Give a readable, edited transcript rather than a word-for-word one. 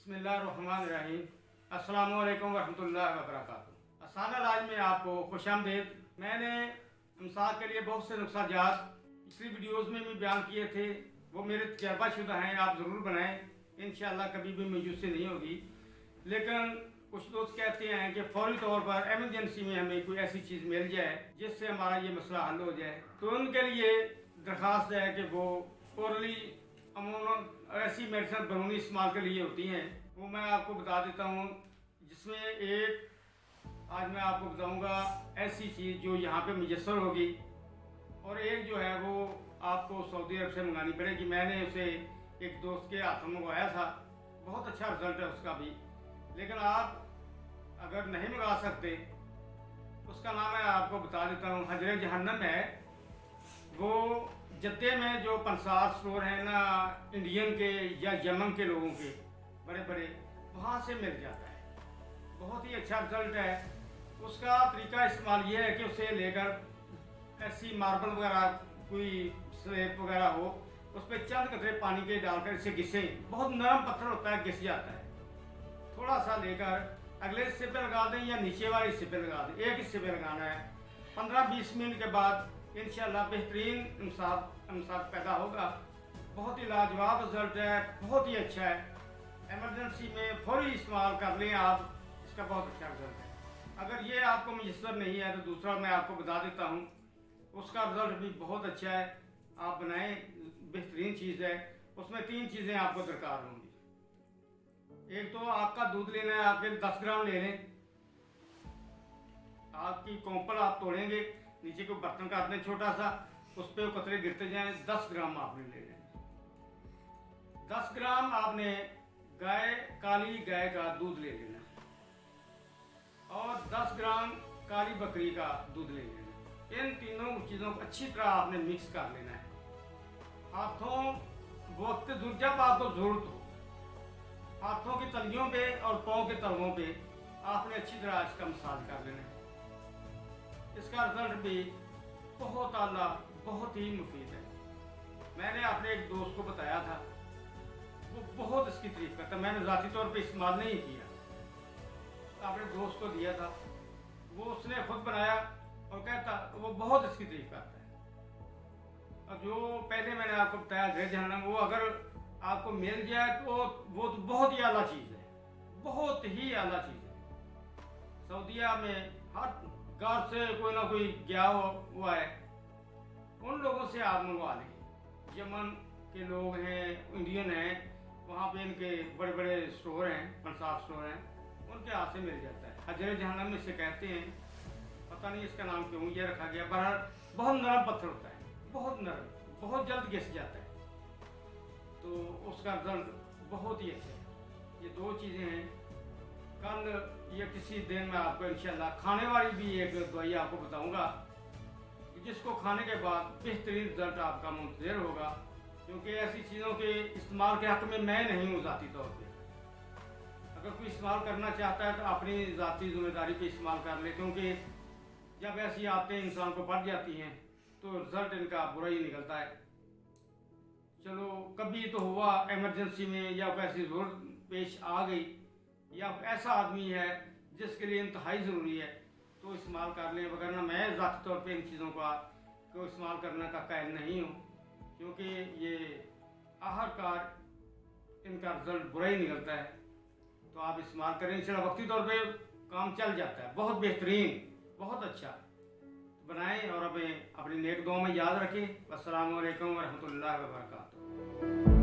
बिस्मिल्लाहिर्रहमानिर्रहीम। अस्सलाम वालेकुम वरहमतुल्लाहि वबरकातुहू। असाना राज में आपको खुशामदीद। मैंने इमसाक के लिए बहुत से नुस्खाजात पिछली वीडियोज़ में भी बयान किए थे, वो मेरे तजर्बाशुदा हैं, आप ज़रूर बनाएं। इंशाअल्लाह कभी भी मुझसे नहीं होगी। लेकिन कुछ दोस्त कहते हैं कि फौरी तौर पर एमरजेंसी में हमें कोई ऐसी चीज़ मिल जाए जिससे हमारा ये मसला हल हो जाए, तो उनके लिए दरख्वास्त है कि वो ओरली अमूमन ऐसी मेडिसिन बरूनी इस्तेमाल के लिए होती हैं, वो मैं आपको बता देता हूँ। जिसमें एक आज मैं आपको बताऊँगा ऐसी चीज़ जो यहाँ पे मुयस्सर होगी, और एक जो है वो आपको सऊदी अरब से मंगानी पड़ेगी। मैंने उसे एक दोस्त के हाथों मंगवाया था, बहुत अच्छा रिजल्ट है उसका भी। लेकिन आप अगर नहीं मंगा सकते, उसका नाम मैं आपको बता देता हूँ, हजरे जहन्नम है। वो जद्दे में जो पंसार स्टोर हैं ना इंडियन के या यमन के लोगों के बड़े बड़े, वहाँ से मिल जाता है। बहुत ही अच्छा रिजल्ट है। उसका तरीका इस्तेमाल ये है कि उसे लेकर ऐसी मार्बल वगैरह कोई स्लेब वगैरह हो, उस पर चंद कतरे पानी के डालकर इसे घिसें। बहुत नरम पत्थर होता है, घिस जाता है। थोड़ा सा लेकर अगले हिस्से पे लगा दें या नीचे वाले हिस्से पे लगा दें, एक हिस्से पे लगाना है। 15-20 मिनट के बाद इंशाल्लाह बेहतरीन इंसाफ पैदा होगा। बहुत ही लाजवाब रिजल्ट है, बहुत ही अच्छा है। एमरजेंसी में फौरी इस्तेमाल कर लें आप, इसका बहुत अच्छा रिजल्ट है। अगर ये आपको मुयस्सर नहीं है तो दूसरा मैं आपको बता देता हूँ, उसका रिजल्ट भी बहुत अच्छा है। आप बनाएं, बेहतरीन चीज़ है। उसमें 3 चीज़ें आपको दरकार होंगी। एक तो आपका दूध लेना है, आपके 10 ग्राम ले लें। आपकी कोंपल आप तोड़ेंगे, नीचे कोई बर्तन काट दें छोटा सा, उस पर कतरे गिरते जाएं। 10 ग्राम आपने ले लेना। 10 ग्राम आपने काली गाय का दूध ले लेना, और 10 ग्राम काली बकरी का दूध ले लेना। इन तीनों चीज़ों को अच्छी तरह आपने मिक्स कर लेना है। हाथों वक्त जब आपको जरूरत हो, हाथों की तलियों पे और पाँव के तलवों पे आपने अच्छी तरह इसका मसाज कर लेना है। इसका रिजल्ट भी बहुत आला, बहुत ही मुफीद है। मैंने अपने एक दोस्त को बताया था, वो बहुत इसकी तारीफ करता। मैंने ज़ाती तौर पे इस्तेमाल नहीं किया, अपने दोस्त को दिया था, वो उसने खुद बनाया और कहता वो बहुत इसकी तारीफ करता है। और जो पहले मैंने आपको बताया घर जहन्नम, वो अगर आपको मिल जाए तो वो तो बहुत ही आला चीज़ है, बहुत ही आला चीज़ है। सऊदीया में हर घर से कोई ना कोई गया हुआ है, उन लोगों से आप मंगवा लें। यमन के लोग हैं, इंडियन हैं, वहाँ पे इनके बड़े बड़े स्टोर हैं, पंसार स्टोर हैं, उनके हाथ से मिल जाता है। हजरे जहन्नम इसे कहते हैं, पता नहीं इसका नाम क्यों ये रखा गया। बहर बहुत नरम पत्थर होता है, बहुत नरम, बहुत जल्द घिस जाता है, तो उसका रिजल्ट बहुत ही अच्छा है। ये 2 चीज़ें हैं। कल ये किसी दिन में आपको इंशाल्लाह खाने वाली भी एक दवाई आपको बताऊंगा, जिसको खाने के बाद बेहतरीन रिजल्ट आपका मुंतज़िर होगा। क्योंकि ऐसी चीज़ों के इस्तेमाल के हक़ में मैं नहीं हूँ ज़ाती तौर पे। अगर कोई इस्तेमाल करना चाहता है तो अपनी ज़ाती ज़िम्मेदारी पे इस्तेमाल कर ले, क्योंकि जब ऐसी आदतें इंसान को बढ़ जाती हैं तो रिजल्ट इनका बुरा ही निकलता है। चलो कभी तो हुआ एमरजेंसी में, या कैसी ज़रूरत पेश आ गई, या ऐसा आदमी है जिसके लिए इंतहाई ज़रूरी है, तो इस्तेमाल कर लें। वगरना मैं ज़ाती तौर पे इन चीज़ों को इस्तेमाल करने का कायल नहीं हूँ, क्योंकि ये आखिरकार इनका रिजल्ट बुरा ही निकलता है। तो आप इस्तेमाल करें, इंशाल्लाह वक्ती तौर पे काम चल जाता है। बहुत बेहतरीन, बहुत अच्छा बनाएं और अपनी नेक दुआ में याद रखें। अस्सलामु अलैकुम वरहमतुल्लाहि वबरकातुहू।